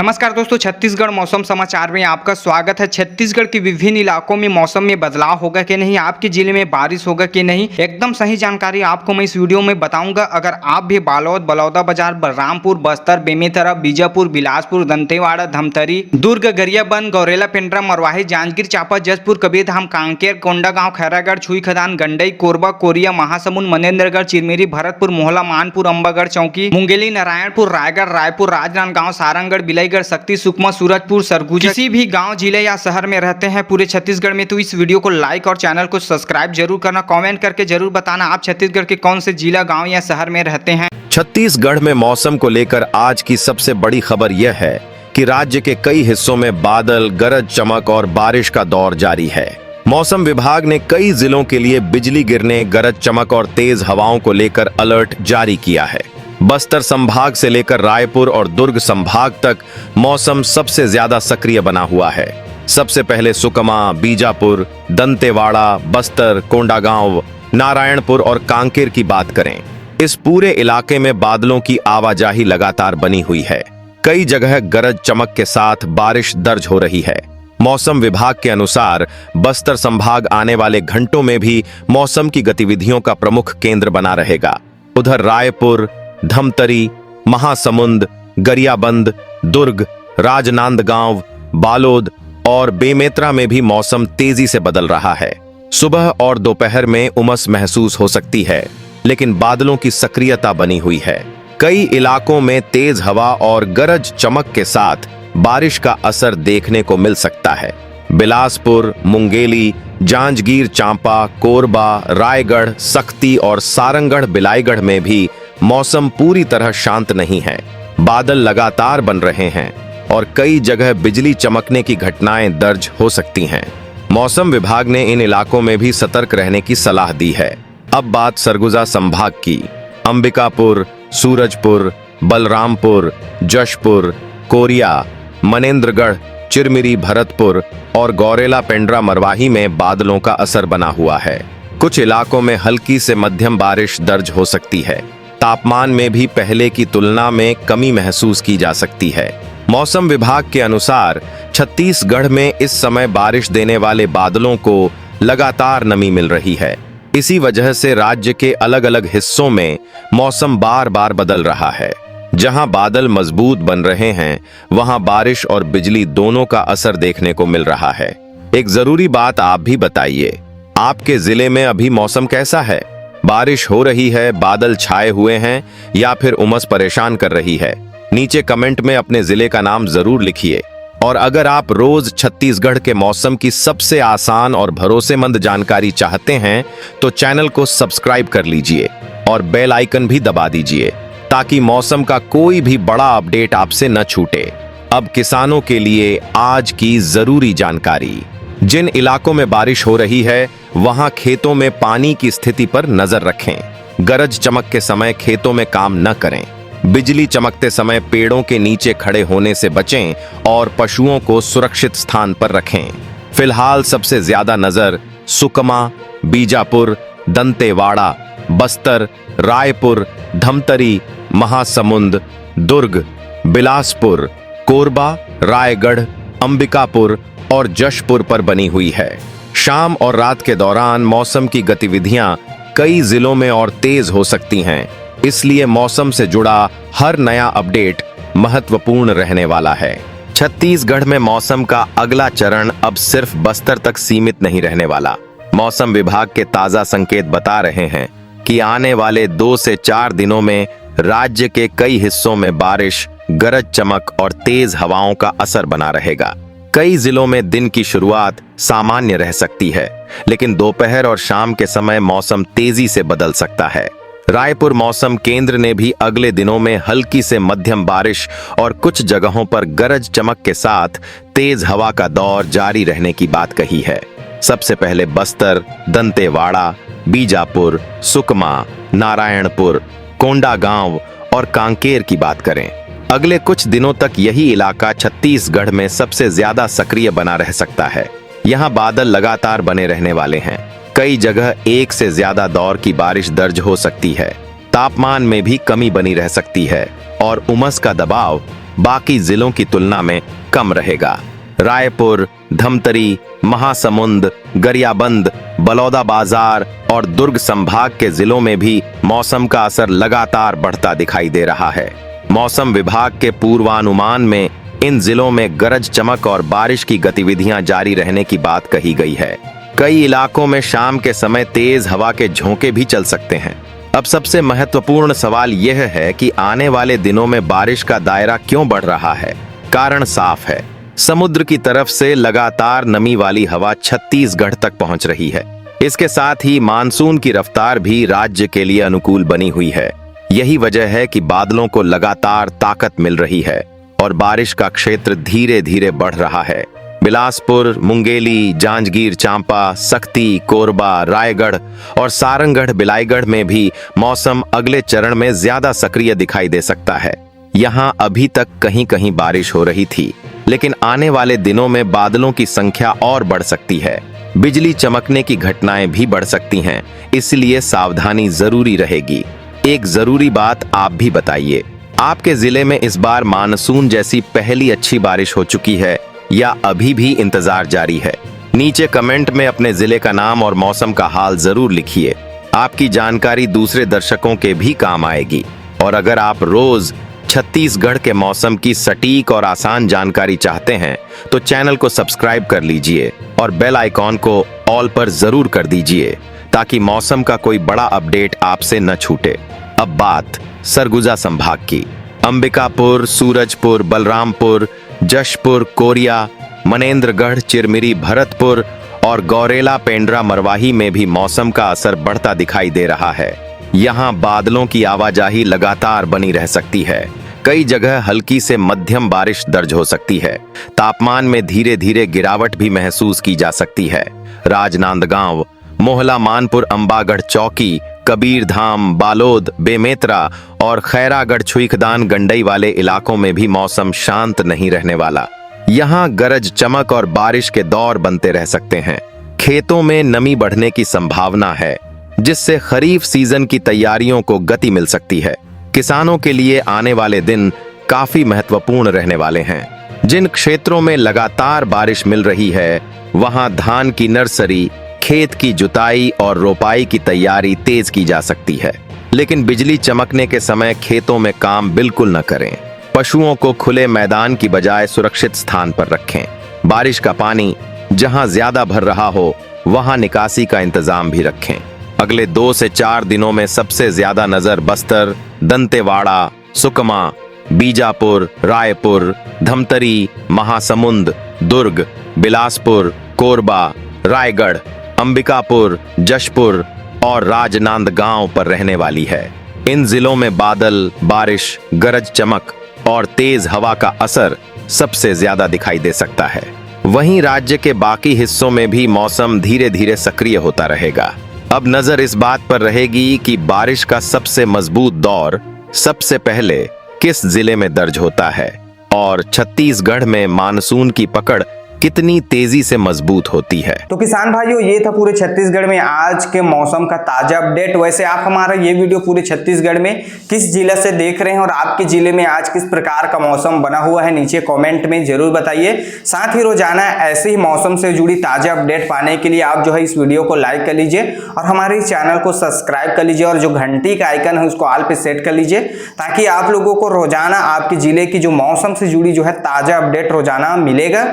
नमस्कार दोस्तों, छत्तीसगढ़ मौसम समाचार में आपका स्वागत है। छत्तीसगढ़ के विभिन्न इलाकों में मौसम में बदलाव होगा कि नहीं, आपके जिले में बारिश होगा कि नहीं, एकदम सही जानकारी आपको मैं इस वीडियो में बताऊंगा। अगर आप भी बालोद, बलौदाबाजार, बलरामपुर, बस्तर, बेमेतरा, बीजापुर, बिलासपुर, दंतेवाड़ा, धमतरी, दुर्ग, गरियाबंद, गौरेला, पेंड्रा, मरवाही, जांजगीर चांपा, जसपुर, कबीरधाम, कांकेर, कोंडागांव, खैरागढ़, छुईखदान, गंडई, कोरबा, कोरिया, महासमुंद, मनेन्द्रगढ़, चिरमिरी, भरतपुर, मोहला, मानपुर, अंबागढ़, चौकी, मुंगेली, नारायणपुर, रायगढ़, रायपुर, राजनांदगांव, सारंगढ़, बिलाईगढ़, शक्ति, सुकमा, सूरजपुर, सरगुजा, किसी भी गांव, जिले या शहर में रहते हैं पूरे छत्तीसगढ़ में, तो इस वीडियो को लाइक और चैनल को सब्सक्राइब जरूर करना। कमेंट करके जरूर बताना आप छत्तीसगढ़ के कौन से जिला, गांव या शहर में रहते हैं। छत्तीसगढ़ में मौसम को लेकर आज की सबसे बड़ी खबर यह है कि राज्य के कई हिस्सों में बादल, गरज चमक और बारिश का दौर जारी है। मौसम विभाग ने कई जिलों के लिए बिजली गिरने, गरज चमक और तेज हवाओं को लेकर अलर्ट जारी किया है। बस्तर संभाग से लेकर रायपुर और दुर्ग संभाग तक मौसम सबसे ज्यादा सक्रिय बना हुआ है। सबसे पहले सुकमा, बीजापुर, दंतेवाड़ा, बस्तर, कोंडागांव, नारायणपुर और कांकेर की बात करें। इस पूरे इलाके में बादलों की आवाजाही लगातार बनी हुई है। कई जगह गरज चमक के साथ बारिश दर्ज हो रही है। मौसम विभाग के अनुसार बस्तर संभाग आने वाले घंटों में भी मौसम की गतिविधियों का प्रमुख केंद्र बना रहेगा। उधर रायपुर, धमतरी, महासमुंद, गरियाबंद, दुर्ग, राजनांदगांव, बालोद और बेमेतरा में भी मौसम तेजी से बदल रहा है। सुबह और दोपहर में उमस महसूस हो सकती है, लेकिन बादलों की सक्रियता बनी हुई है। कई इलाकों में तेज हवा और गरज चमक के साथ बारिश का असर देखने को मिल सकता है। बिलासपुर, मुंगेली, जांजगीर चांपा, कोरबा, रायगढ़, शक्ति और सारंगढ़, बिलाईगढ़ में भी मौसम पूरी तरह शांत नहीं है। बादल लगातार बन रहे हैं और कई जगह बिजली चमकने की घटनाएं दर्ज हो सकती हैं। मौसम विभाग ने इन इलाकों में भी सतर्क रहने की सलाह दी है। अब बात सरगुजा संभाग की। अंबिकापुर, सूरजपुर, बलरामपुर, जशपुर, कोरिया, मनेन्द्रगढ़, चिरमिरी, भरतपुर और गौरेला, पेंड्रा, मरवाही में बादलों का असर बना हुआ है। कुछ इलाकों में हल्की से मध्यम बारिश दर्ज हो सकती है। तापमान में भी पहले की तुलना में कमी महसूस की जा सकती है। मौसम विभाग के अनुसार छत्तीसगढ़ में इस समय बारिश देने वाले बादलों को लगातार नमी मिल रही है। इसी वजह से राज्य के अलग अलग हिस्सों में मौसम बार बार बदल रहा है। जहां बादल मजबूत बन रहे हैं, वहां बारिश और बिजली दोनों का असर देखने को मिल रहा है। एक जरूरी बात आप भी बताइए, आपके जिले में अभी मौसम कैसा है? बारिश हो रही है, बादल छाए हुए हैं या फिर उमस परेशान कर रही है? नीचे कमेंट में अपने जिले का नाम जरूर लिखिए। और अगर आप रोज छत्तीसगढ़ के मौसम की सबसे आसान और भरोसेमंद जानकारी चाहते हैं तो चैनल को सब्सक्राइब कर लीजिए और बेल आइकन भी दबा दीजिए ताकि मौसम का कोई भी बड़ा अपडेट आपसे न छूटे। अब किसानों के लिए आज की जरूरी जानकारी। जिन इलाकों में बारिश हो रही है वहां खेतों में पानी की स्थिति पर नजर रखें। गरज चमक के समय खेतों में काम न करें। बिजली चमकते समय पेड़ों के नीचे खड़े होने से बचें और पशुओं को सुरक्षित स्थान पर रखें। फिलहाल सबसे ज्यादा नजर सुकमा, बीजापुर, दंतेवाड़ा, बस्तर, रायपुर, धमतरी, महासमुंद, दुर्ग, बिलासपुर, कोरबा, रायगढ़, अंबिकापुर और जशपुर पर बनी हुई है। शाम और रात के दौरान मौसम की गतिविधियां कई जिलों में और तेज हो सकती हैं, इसलिए मौसम से जुड़ा हर नया अपडेट महत्वपूर्ण रहने वाला है। छत्तीसगढ़ में मौसम का अगला चरण अब सिर्फ बस्तर तक सीमित नहीं रहने वाला। मौसम विभाग के ताजा संकेत बता रहे हैं कि आने वाले 2 से 4 दिनों में राज्य के कई हिस्सों में बारिश, गरज चमक और तेज हवाओं का असर बना रहेगा। कई जिलों में दिन की शुरुआत सामान्य रह सकती है, लेकिन दोपहर और शाम के समय मौसम तेजी से बदल सकता है। रायपुर मौसम केंद्र ने भी अगले दिनों में हल्की से मध्यम बारिश और कुछ जगहों पर गरज चमक के साथ तेज हवा का दौर जारी रहने की बात कही है। सबसे पहले बस्तर, दंतेवाड़ा, बीजापुर, सुकमा, नारायणपुर, कोंडागांव और कांकेर की बात करें। अगले कुछ दिनों तक यही इलाका छत्तीसगढ़ में सबसे ज्यादा सक्रिय बना रह सकता है। यहाँ बादल लगातार बने रहने वाले हैं। कई जगह 1 से ज्यादा दौर की बारिश दर्ज हो सकती है। तापमान में भी कमी बनी रह सकती है और उमस का दबाव बाकी जिलों की तुलना में कम रहेगा। रायपुर, धमतरी, महासमुंद, गरियाबंद, बलौदाबाजार और दुर्ग संभाग के जिलों में भी मौसम का असर लगातार बढ़ता दिखाई दे रहा है। मौसम विभाग के पूर्वानुमान में इन जिलों में गरज चमक और बारिश की गतिविधियां जारी रहने की बात कही गई है। कई इलाकों में शाम के समय तेज हवा के झोंके भी चल सकते हैं। अब सबसे महत्वपूर्ण सवाल यह है कि आने वाले दिनों में बारिश का दायरा क्यों बढ़ रहा है। कारण साफ है, समुद्र की तरफ से लगातार नमी वाली हवा छत्तीसगढ़ तक पहुंच रही है। इसके साथ ही मानसून की रफ्तार भी राज्य के लिए अनुकूल बनी हुई है। यही वजह है कि बादलों को लगातार ताकत मिल रही है और बारिश का क्षेत्र धीरे धीरे बढ़ रहा है। बिलासपुर, मुंगेली, जांजगीर चांपा, सक्ती, कोरबा, रायगढ़ और सारंगढ़ बिलाईगढ़ में भी मौसम अगले चरण में ज्यादा सक्रिय दिखाई दे सकता है। यहाँ अभी तक कहीं कहीं बारिश हो रही थी, लेकिन आने वाले दिनों में बादलों की संख्या और बढ़ सकती है। बिजली चमकने की घटनाएं भी बढ़ सकती हैं, इसलिए सावधानी जरूरी रहेगी। एक जरूरी बात आप भी बताइए, आपके जिले में इस बार मानसून जैसी पहली अच्छी बारिश हो चुकी है या अभी भी इंतजार जारी है? नीचे कमेंट में अपने जिले का नाम और मौसम का हाल जरूर लिखिए। आपकी जानकारी दूसरे दर्शकों के भी काम आएगी। और अगर आप रोज छत्तीसगढ़ के मौसम की सटीक और आसान जानकारी चाहते हैं तो चैनल को सब्सक्राइब कर लीजिए और बेल आइकॉन को ऑल पर जरूर कर दीजिए ताकि मौसम का कोई बड़ा अपडेट आपसे न छूटे। अब बात सरगुजा संभाग की। अंबिकापुर, सूरजपुर, बलरामपुर, जशपुर, कोरिया, मनेन्द्रगढ़, चिरमिरी, भरतपुर और गौरेला, पेंड्रा, मरवाही में भी मौसम का असर बढ़ता दिखाई दे रहा है। यहाँ बादलों की आवाजाही लगातार बनी रह सकती है। कई जगह हल्की से मध्यम बारिश दर्ज हो सकती है। तापमान में धीरे धीरे गिरावट भी महसूस की जा सकती है। राजनांदगांव, मोहला, मानपुर, अंबागढ़ चौकी, कबीरधाम, बालोद, बेमेतरा और खैरागढ़, छुईखदान, गंडई वाले इलाकों में भी मौसम शांत नहीं रहने वाला। यहाँ गरज चमक और बारिश के दौर बनते रह सकते हैं। खेतों में नमी बढ़ने की संभावना है, जिससे खरीफ सीजन की तैयारियों को गति मिल सकती है। किसानों के लिए आने वाले दिन काफी महत्वपूर्ण रहने वाले हैं। जिन क्षेत्रों में लगातार बारिश मिल रही है, वहां धान की नर्सरी, खेत की जुताई और रोपाई की तैयारी तेज की जा सकती है। लेकिन बिजली चमकने के समय खेतों में काम बिल्कुल न करें। पशुओं को खुले मैदान की बजाय सुरक्षित स्थान पर रखें। बारिश का पानी जहां ज्यादा भर रहा हो, वहां निकासी का इंतजाम भी रखें। अगले 2 से 4 दिनों में सबसे ज्यादा नजर बस्तर, दंतेवाड़ा, सुकमा, बीजापुर, रायपुर, धमतरी, महासमुंद, दुर्ग, बिलासपुर, कोरबा, रायगढ़, अंबिकापुर, जशपुर और राजनांदगांव पर रहने वाली है। इन जिलों में बादल, बारिश, गरज चमक और तेज हवा का असर सबसे ज्यादा दिखाई दे सकता है। वहीं राज्य के बाकी हिस्सों में भी मौसम धीरे धीरे सक्रिय होता रहेगा। अब नजर इस बात पर रहेगी कि बारिश का सबसे मजबूत दौर सबसे पहले किस जिले में दर्ज होता है और छत्तीसगढ़ में मानसून की पकड़ कितनी तेजी से मजबूत होती है। तो किसान भाइयों, ये था पूरे छत्तीसगढ़ में आज के मौसम का ताजा अपडेट। वैसे आप हमारा ये वीडियो पूरे छत्तीसगढ़ में किस जिले से देख रहे हैं और आपके जिले में आज किस प्रकार का मौसम बना हुआ है, नीचे कमेंट में जरूर बताइए। साथ ही रोजाना ऐसे ही मौसम से जुड़ी ताजा अपडेट पाने के लिए आप जो है इस वीडियो को लाइक कर लीजिए और हमारे चैनल को सब्सक्राइब कर लीजिए और जो घंटी का आइकन है उसको ऑल पे सेट कर लीजिए, ताकि आप लोगों को रोजाना आपके जिले की जो मौसम से जुड़ी जो है ताजा अपडेट रोजाना मिलेगा।